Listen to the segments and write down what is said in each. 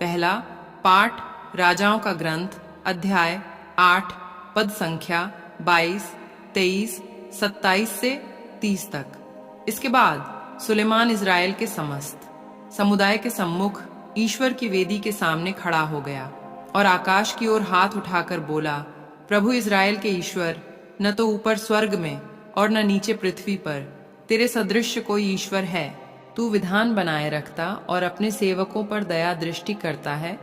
पहला पाठ राजाओं का ग्रंथ, अध्याय 8, पद संख्या 22, 23, 27 से 30 तक। इसके बाद सुलेमान इज़राइल के समस्त समुदाय के सम्मुख ईश्वर की वेदी के सामने खड़ा हो गया और आकाश की ओर हाथ उठाकर बोला, प्रभु इज़राइल के ईश्वर, न तो ऊपर स्वर्ग में और न नीचे पृथ्वी पर तेरे सदृश कोई ईश्वर है। तू विधान बनाए रखता और अपने सेवकों पर दया दृष्टि करता है,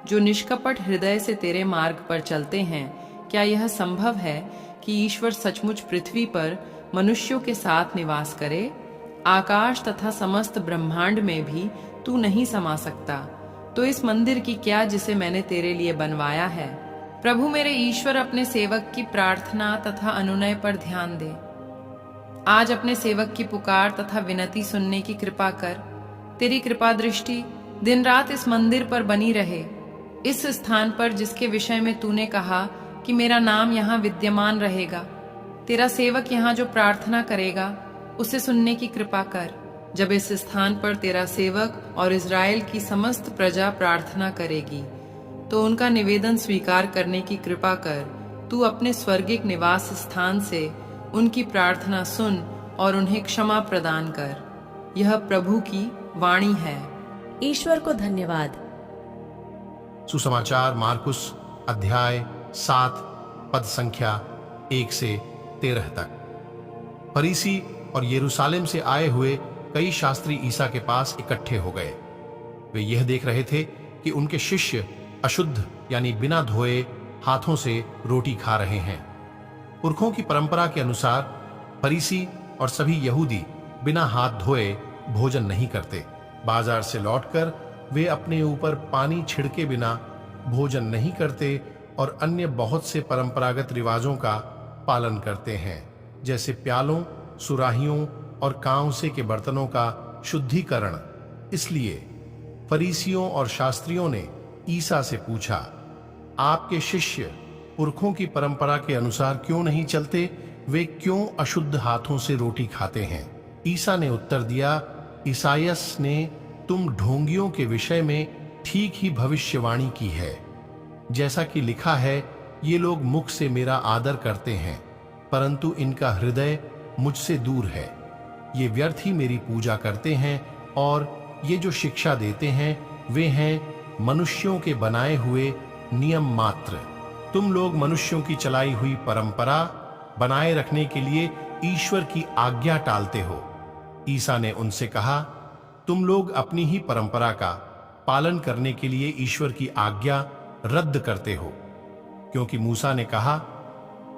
जो निष्कपट हृदय से तेरे मार्ग पर चलते हैं। क्या यह संभव है कि ईश्वर सचमुच पृथ्वी पर मनुष्यों के साथ निवास करे? आकाश तथा समस्त ब्रह्मांड में भी तू नहीं समा सकता, तो इस मंदिर की क्या जिसे मैंने तेरे लिए बनवाया है। प्रभु मेरे ईश्वर अपने सेवक की प्रार्थना तथा अनुनय पर ध्यान दे। आज अपने सेवक की पुकार तथा विनती सुनने की कृपा कर। तेरी कृपा दृष्टि दिन रात इस मंदिर पर बनी रहे, इस स्थान पर जिसके विषय में तूने कहा कि मेरा नाम यहाँ विद्यमान रहेगा। तेरा सेवक यहाँ जो प्रार्थना करेगा उसे सुनने की कृपा कर। जब इस स्थान पर तेरा सेवक और इज़राइल की समस्त प्रजा प्रार्थना करेगी, तो उनका निवेदन स्वीकार करने की कृपा कर। तू अपने स्वर्गिक निवास स्थान से उनकी प्रार्थना सुन और उन्हें क्षमा प्रदान कर। यह प्रभु की वाणी है। ईश्वर को धन्यवाद। सुसमाचार मार्कुस अध्याय 7, पद संख्या 1 से 13 तक। फरीसी और यरूशलेम से आए हुए कई शास्त्री ईसा के पास इकट्ठे हो गए। वे यह देख रहे थे कि उनके शिष्य अशुद्ध यानी बिना धोए हाथों से रोटी खा रहे हैं। पुरखों की परंपरा के अनुसार फरीसी और सभी यहूदी बिना हाथ धोए भोजन नहीं करते। बाजार से लौटकर वे अपने ऊपर पानी छिड़के बिना भोजन नहीं करते और अन्य बहुत से परंपरागत रिवाजों का पालन करते हैं, जैसे प्यालों, सुराहियों और कांसे के बर्तनों का शुद्धिकरण। इसलिए फरीसियों और शास्त्रियों ने ईसा से पूछा, आपके शिष्य पुरखों की परंपरा के अनुसार क्यों नहीं चलते? वे क्यों अशुद्ध हाथों से रोटी खाते हैं? ईसा ने उत्तर दिया, ईसायास ने तुम ढोंगियों के विषय में ठीक ही भविष्यवाणी की है। जैसा कि लिखा है, ये लोग मुख से मेरा आदर करते हैं, परंतु इनका हृदय मुझसे दूर है। ये व्यर्थ ही मेरी पूजा करते हैं और ये जो शिक्षा देते हैं वे हैं मनुष्यों के बनाए हुए नियम मात्र। तुम लोग मनुष्यों की चलाई हुई परंपरा बनाए रखने के लिए ईश्वर की आज्ञा टालते हो। ईसा ने उनसे कहा, तुम लोग अपनी ही परंपरा का पालन करने के लिए ईश्वर की आज्ञा रद्द करते हो, क्योंकि मूसा ने कहा,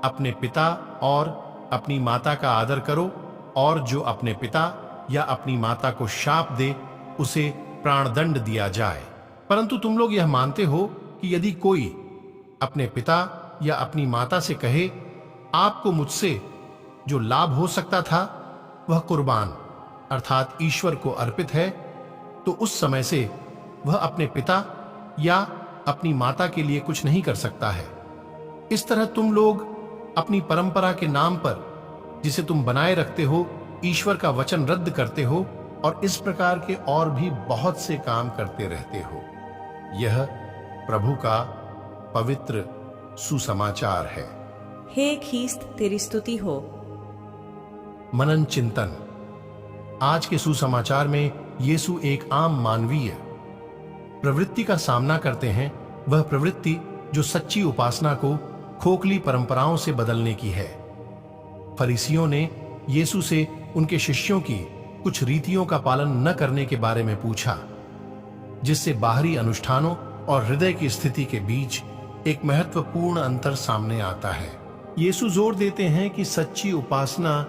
अपने पिता और अपनी माता का आदर करो, और जो अपने पिता या अपनी माता को शाप दे उसे प्राणदंड दिया जाए। परंतु तुम लोग यह मानते हो कि यदि कोई अपने पिता या अपनी माता से कहे, आपको मुझसे जो लाभ हो सकता था वह कुर्बान अर्थात ईश्वर को अर्पित है, तो उस समय से वह अपने पिता या अपनी माता के लिए कुछ नहीं कर सकता है। इस तरह तुम लोग अपनी परंपरा के नाम पर जिसे तुम बनाए रखते हो, ईश्वर का वचन रद्द करते हो और इस प्रकार के और भी बहुत से काम करते रहते हो। यह प्रभु का पवित्र सुसमाचार है। हे ख्रीस्त, तेरी स्तुति हो। मनन चिंतन। आज के सुसमाचार में यीशु एक आम मानवीय प्रवृत्ति का सामना करते हैं। वह प्रवृत्ति जो सच्ची उपासना को खोखली परंपराओं से बदलने की है। फरीसियों ने यीशु से उनके शिष्यों की कुछ रीतियों का पालन न करने के बारे में पूछा, जिससे बाहरी अनुष्ठानों और हृदय की स्थिति के बीच एक महत्वपूर्ण अंतर सामने आता है। यीशु जोर देते हैं कि सच्ची उपासना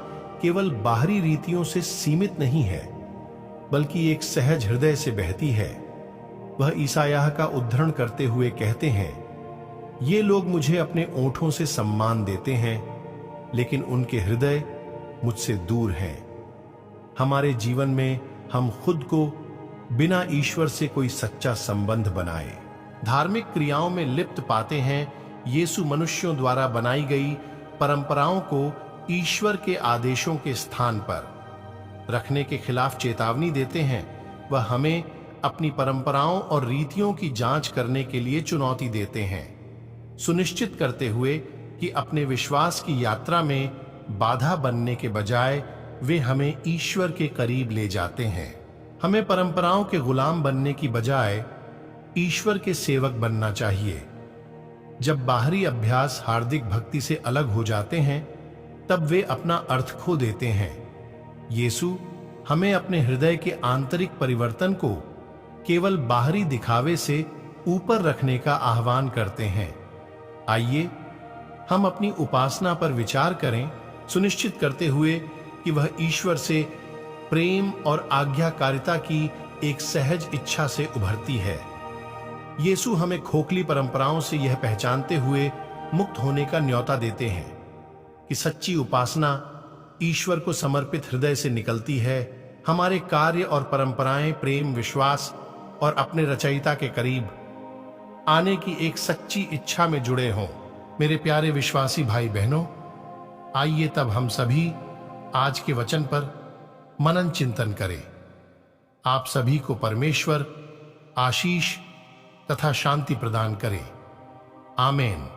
केवल बाहरी रीतियों से सीमित नहीं है, बल्कि एक सहज हृदय से बहती है। वह ईसायाह का उद्धरण करते हुए कहते हैं, ये लोग मुझे अपने ओंठों से सम्मान देते हैं, लेकिन उनके हृदय मुझसे दूर हैं। हमारे जीवन में हम खुद को बिना ईश्वर से कोई सच्चा संबंध बनाए धार्मिक क्रियाओं में लिप्त पाते हैं। यीशु मनुष्यों द्वारा बनाई गई परंपराओं को ईश्वर के आदेशों के स्थान पर रखने के खिलाफ चेतावनी देते हैं। वह हमें अपनी परंपराओं और रीतियों की जांच करने के लिए चुनौती देते हैं, सुनिश्चित करते हुए कि अपने विश्वास की यात्रा में बाधा बनने के बजाय वे हमें ईश्वर के करीब ले जाते हैं। हमें परंपराओं के गुलाम बनने की बजाय ईश्वर के सेवक बनना चाहिए। जब बाहरी अभ्यास हार्दिक भक्ति से अलग हो जाते हैं, तब वे अपना अर्थ खो देते हैं। यीशु हमें अपने हृदय के आंतरिक परिवर्तन को केवल बाहरी दिखावे से ऊपर रखने का आह्वान करते हैं। आइए हम अपनी उपासना पर विचार करें, सुनिश्चित करते हुए कि वह ईश्वर से प्रेम और आज्ञाकारिता की एक सहज इच्छा से उभरती है। यीशु हमें खोखली परंपराओं से यह पहचानते हुए मुक्त होने का न्योता देते हैं कि सच्ची उपासना ईश्वर को समर्पित हृदय से निकलती है। हमारे कार्य और परंपराएं प्रेम, विश्वास और अपने रचयिता के करीब आने की एक सच्ची इच्छा में जुड़े हों। मेरे प्यारे विश्वासी भाई बहनों, आइए तब हम सभी आज के वचन पर मनन चिंतन करें। आप सभी को परमेश्वर आशीष तथा शांति प्रदान करे। आमीन।